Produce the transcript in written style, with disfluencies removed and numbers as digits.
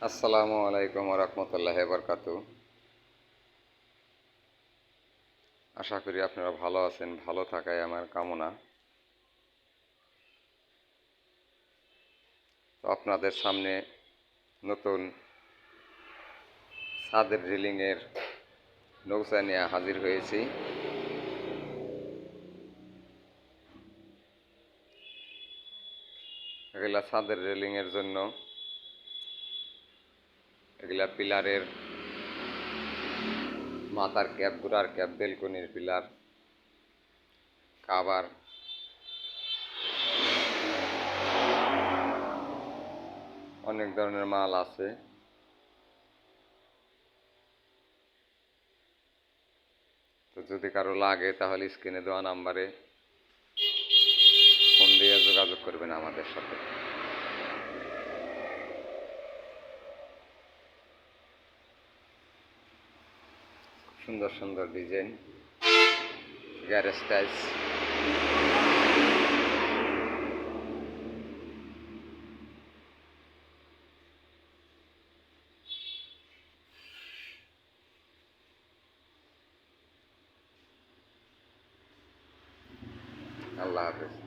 আসসালামু আলাইকুম ওয়া রাহমাতুল্লাহি ওয়া বারাকাতুহু। আশা করি আপনারা ভালো আছেন, ভালো থাকাই আমার কামনা। তো আপনাদের সামনে নতুন ছাদের রেলিংয়ের নৌকা নিয়ে হাজির হয়েছি। এগুলা ছাদের রেলিংয়ের জন্য, এগুলা পিলারের মাথার ক্যাপ, গোড়ার ক্যাপ, বেলকনির পিলার, কাভার, অনেক ধরনের মাল আছে। তো যদি কারো লাগে তাহলে স্ক্রিনে দেওয়া নাম্বারে ফোন দিয়ে যোগাযোগ করবেন আমাদের সাথে। সুন্দর সুন্দর ডিজাইন, গ্যারেজ টাইলস। আল্লাহ হাফেজ।